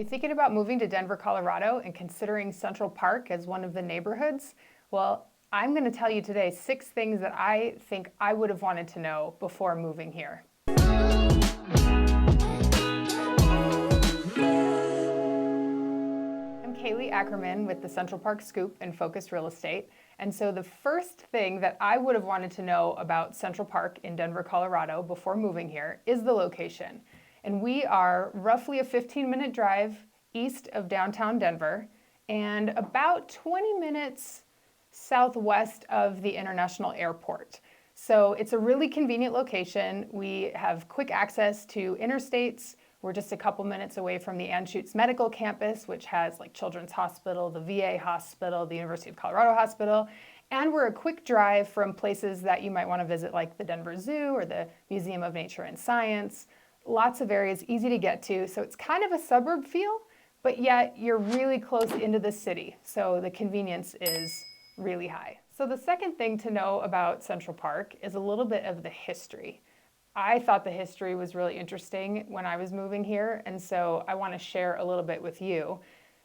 you thinking about moving to Denver, Colorado and considering Central Park as one of the neighborhoods? Well, I'm going to tell you today 6 things that I think I would have wanted to know before moving here. I'm Kailee Ackerman with the Central Park Scoop and Focus Real Estate. And so the first thing that I would have wanted to know about Central Park in Denver, Colorado before moving here is the location. And we are roughly a 15-minute drive east of downtown Denver and about 20 minutes southwest of the International Airport. So it's a really convenient location. We have quick access to interstates. We're just a couple minutes away from the Anschutz Medical Campus, which has like Children's Hospital, the VA Hospital, the University of Colorado Hospital. And we're a quick drive from places that you might want to visit, like the Denver Zoo or the Museum of Nature and Science. Lots of areas, easy to get to. So it's kind of a suburb feel, but yet you're really close into the city. So the convenience is really high. So the second thing to know about Central Park is a little bit of the history. I thought the history was really interesting when I was moving here, and so I want to share a little bit with you.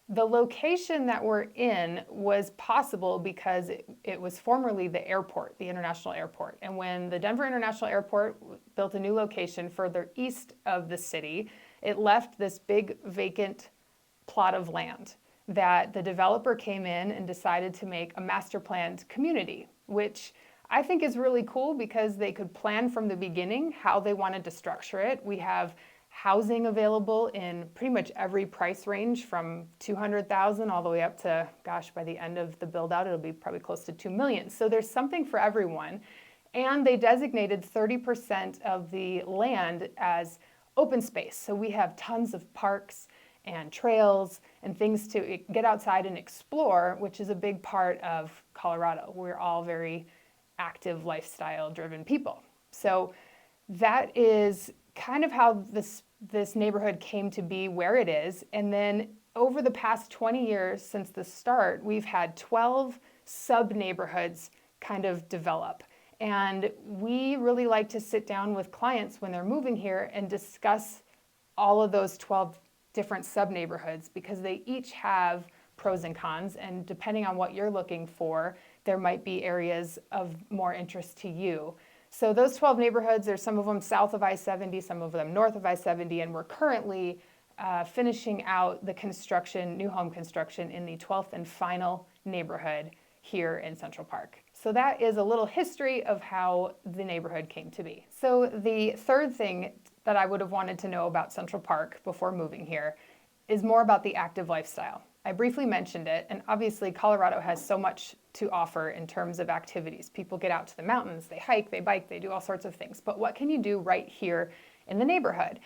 The location that we're in was possible because it was formerly the airport, the International Airport. And when the Denver International Airport built a new location further east of the city, it left this big vacant plot of land that the developer came in and decided to make a master planned community, which I think is really cool because they could plan from the beginning how they wanted to structure it. We have housing available in pretty much every price range from $200,000 all the way up to, gosh, by the end of the build out, it'll be probably close to $2 million. So there's something for everyone. And they designated 30% of the land as open space. So we have tons of parks and trails and things to get outside and explore, which is a big part of Colorado. We're all very active, lifestyle driven people. So that is kind of how this neighborhood came to be where it is. And then over the past 20 years since the start, we've had 12 sub-neighborhoods kind of develop. And we really like to sit down with clients when they're moving here and discuss all of those 12 different sub-neighborhoods because they each have pros and cons. And depending on what you're looking for, there might be areas of more interest to you. So those 12 neighborhoods, there's some of them south of I-70, some of them north of I-70, and we're currently finishing out the construction, new home construction in the 12th and final neighborhood here in Central Park. So that is a little history of how the neighborhood came to be. So the third thing that I would have wanted to know about Central Park before moving here is more about the active lifestyle. I briefly mentioned it, and obviously Colorado has so much to offer in terms of activities. People get out to the mountains, they hike, they bike, they do all sorts of things. But what can you do right here in the neighborhood?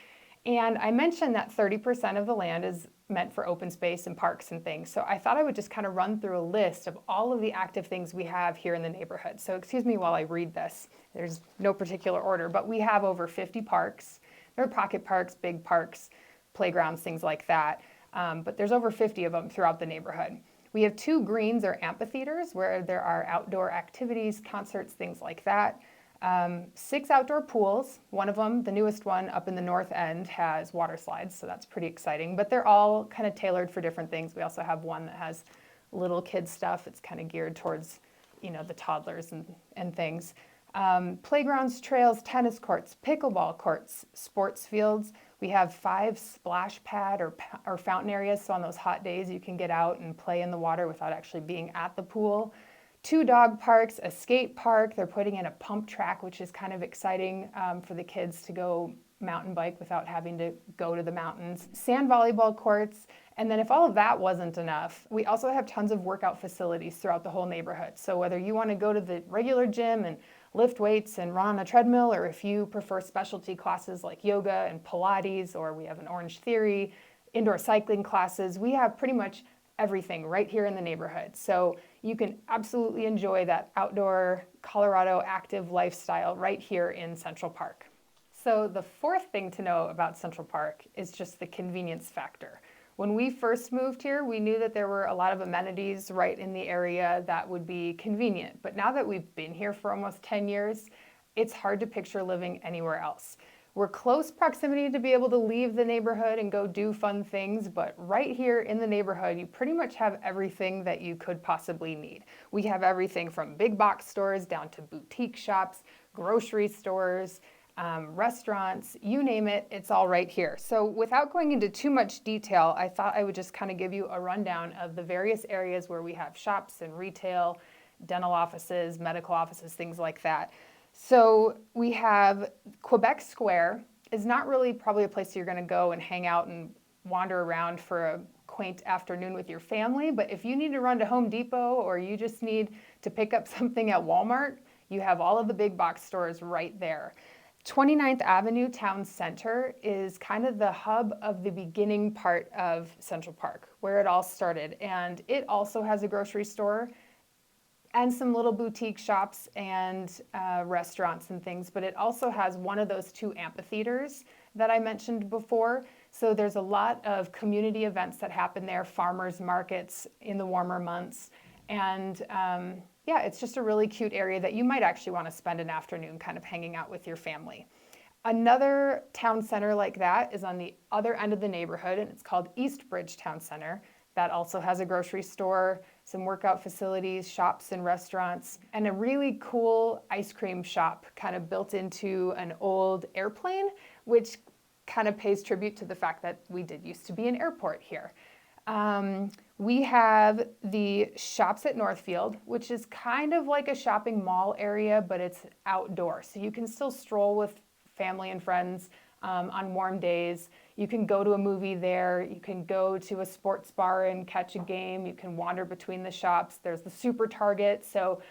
And I mentioned that 30% of the land is meant for open space and parks and things. So I thought I would just kind of run through a list of all of the active things we have here in the neighborhood. So excuse me while I read this. There's no particular order, but we have over 50 parks. There are pocket parks, big parks, playgrounds, things like that. But there's over 50 of them throughout the neighborhood. We have 2 greens or amphitheaters where there are outdoor activities, concerts, things like that. 6 outdoor pools. One of them, the newest one up in the north end, has water slides, so that's pretty exciting. But they're all kind of tailored for different things. We also have one that has little kid stuff. It's kind of geared towards, the toddlers and things. Playgrounds, trails, tennis courts, pickleball courts, sports fields. We have 5 splash pad or fountain areas, so on those hot days you can get out and play in the water without actually being at the pool. 2 dog parks, a skate park. They're putting in a pump track, which is kind of exciting for the kids to go mountain bike without having to go to the mountains. Sand volleyball courts. And then if all of that wasn't enough, we also have tons of workout facilities throughout the whole neighborhood. So whether you want to go to the regular gym and lift weights and run on a treadmill, or if you prefer specialty classes like yoga and Pilates, or we have an Orange Theory, indoor cycling classes, we have pretty much everything right here in the neighborhood. So you can absolutely enjoy that outdoor Colorado active lifestyle right here in Central Park. So the fourth thing to know about Central Park is just the convenience factor. When we first moved here, we knew that there were a lot of amenities right in the area that would be convenient. But now that we've been here for almost 10 years, it's hard to picture living anywhere else. We're close proximity to be able to leave the neighborhood and go do fun things, but right here in the neighborhood, you pretty much have everything that you could possibly need. We have everything from big box stores down to boutique shops, grocery stores, restaurants, you name it, it's all right here. So without going into too much detail, I thought I would just kind of give you a rundown of the various areas where we have shops and retail, dental offices, medical offices, things like that. So we have Quebec Square is not really probably a place you're going to go and hang out and wander around for a quaint afternoon with your family, but if you need to run to Home Depot or you just need to pick up something at Walmart, you have all of the big box stores right there. 29th Avenue Town Center is kind of the hub of the beginning part of Central Park, where it all started, and it also has a grocery store and some little boutique shops and restaurants and things, but it also has one of those two amphitheaters that I mentioned before. So there's a lot of community events that happen there, farmers markets in the warmer months, and yeah, it's just a really cute area that you might actually want to spend an afternoon kind of hanging out with your family. Another town center like that is on the other end of the neighborhood, and it's called East Bridge Town Center. That also has a grocery store, some workout facilities, shops and restaurants, and a really cool ice cream shop kind of built into an old airplane, which kind of pays tribute to the fact that we did used to be an airport here. We have the Shops at Northfield, which is kind of like a shopping mall area, but it's outdoors. So you can still stroll with family and friends on warm days. You can go to a movie there. You can go to a sports bar and catch a game. You can wander between the shops. There's the Super Target. So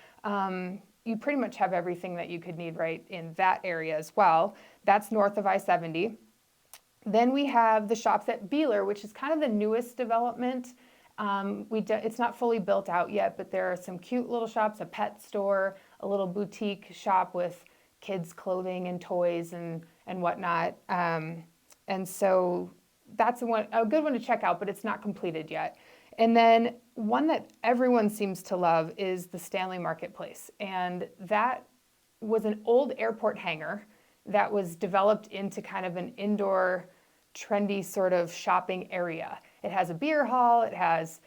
you pretty much have everything that you could need right in that area as well. That's north of I-70. Then we have the Shops at Beeler, which is kind of the newest development. It's not fully built out yet, but there are some cute little shops, a pet store, a little boutique shop with kids' clothing and toys and whatnot. And so that's a good one to check out, but it's not completed yet. And then one that everyone seems to love is the Stanley Marketplace. And that was an old airport hangar that was developed into kind of an indoor, trendy sort of shopping area. It has a beer hall, it has,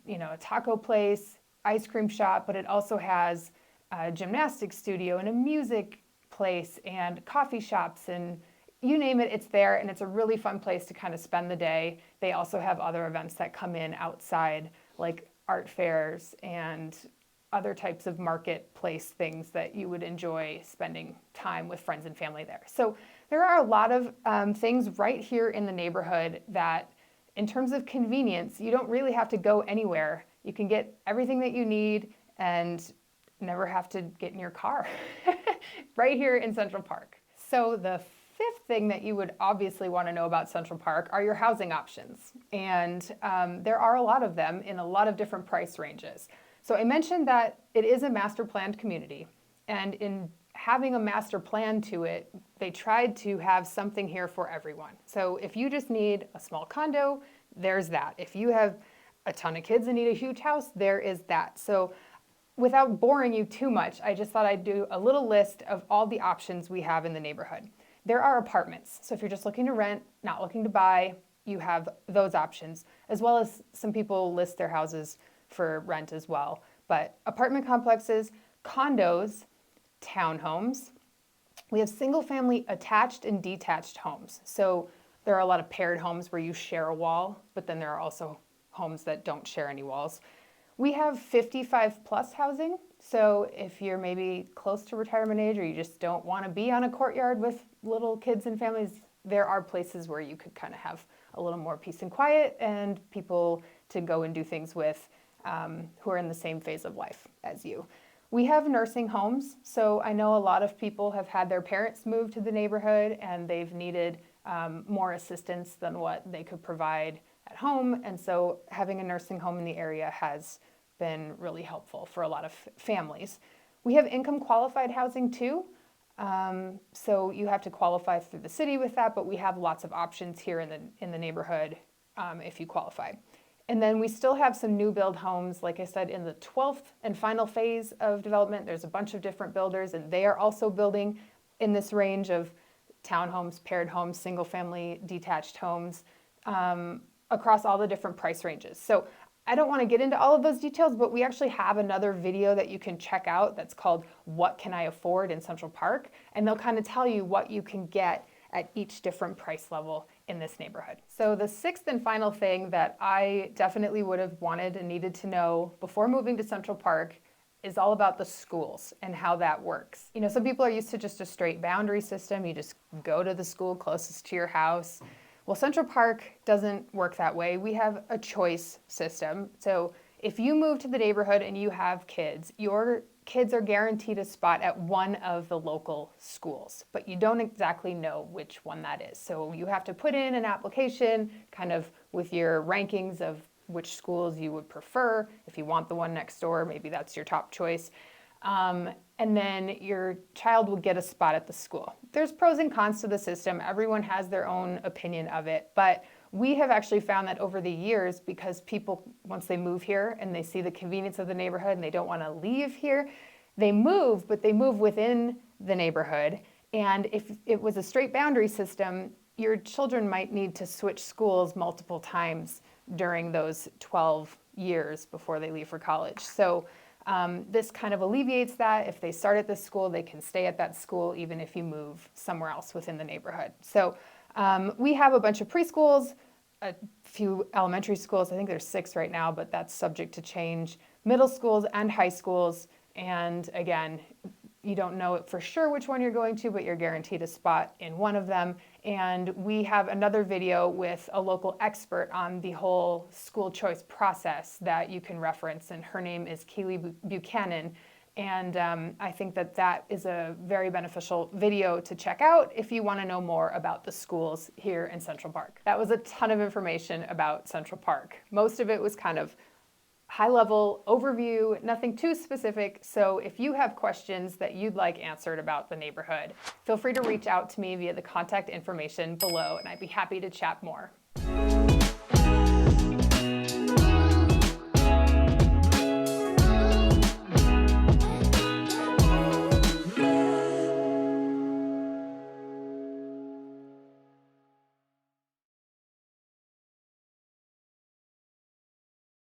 a taco place, ice cream shop, but it also has a gymnastics studio and a music place and coffee shops, and you name it, it's there, and it's a really fun place to kind of spend the day. They also have other events that come in outside, like art fairs and other types of marketplace things that you would enjoy spending time with friends and family there. So there are a lot of things right here in the neighborhood that, in terms of convenience, you don't really have to go anywhere. You can get everything that you need and never have to get in your car right here in Central Park. So the fifth thing that you would obviously want to know about Central Park are your housing options. And there are a lot of them in a lot of different price ranges. So I mentioned that it is a master planned community, and in having a master plan to it, they tried to have something here for everyone. So if you just need a small condo, there's that. If you have a ton of kids and need a huge house, there is that. So without boring you too much, I just thought I'd do a little list of all the options we have in the neighborhood. There are apartments. So if you're just looking to rent, not looking to buy, you have those options, as well as some people list their houses for rent as well. But apartment complexes, condos, townhomes. We have single family attached and detached homes. So there are a lot of paired homes where you share a wall, but then there are also homes that don't share any walls. We have 55 plus housing. So if you're maybe close to retirement age or you just don't want to be on a courtyard with little kids and families, there are places where you could kind of have a little more peace and quiet and people to go and do things with who are in the same phase of life as you. We have nursing homes. So I know a lot of people have had their parents move to the neighborhood and they've needed more assistance than what they could provide at home. And so having a nursing home in the area has been really helpful for a lot of families. We have income qualified housing too. So you have to qualify through the city with that, but we have lots of options here in the neighborhood if you qualify. And then we still have some new build homes, like I said, in the 12th and final phase of development. There's a bunch of different builders, and they are also building in this range of townhomes, paired homes, single family, detached homes, across all the different price ranges. So I don't want to get into all of those details, but we actually have another video that you can check out that's called What Can I Afford in Central Park? And they'll kind of tell you what you can get at each different price level in this neighborhood. So the sixth and final thing that I definitely would have wanted and needed to know before moving to Central Park is all about the schools and how that works. You know, some people are used to just a straight boundary system. You just go to the school closest to your house. Well, Central Park doesn't work that way. We have a choice system. So if you move to the neighborhood and you have kids, your kids are guaranteed a spot at one of the local schools, but you don't exactly know which one that is. So you have to put in an application kind of with your rankings of which schools you would prefer. If you want the one next door, maybe that's your top choice. And then your child will get a spot at the school. There's pros and cons to the system. Everyone has their own opinion of it, but we have actually found that over the years, because people, once they move here and they see the convenience of the neighborhood and they don't want to leave here, they move, but they move within the neighborhood. And if it was a straight boundary system, your children might need to switch schools multiple times during those 12 years before they leave for college. So this kind of alleviates that. If they start at this school, they can stay at that school even if you move somewhere else within the neighborhood. So we have a bunch of preschools, a few elementary schools. I think there's 6 right now, but that's subject to change. Middle schools and high schools. And again, you don't know for sure which one you're going to, but you're guaranteed a spot in one of them. And we have another video with a local expert on the whole school choice process that you can reference, and her name is Kailee Buchanan. And I think that that is a very beneficial video to check out if you want to know more about the schools here in Central Park. That was a ton of information about Central Park. Most of it was kind of high-level overview, nothing too specific. So if you have questions that you'd like answered about the neighborhood, feel free to reach out to me via the contact information below, and I'd be happy to chat more.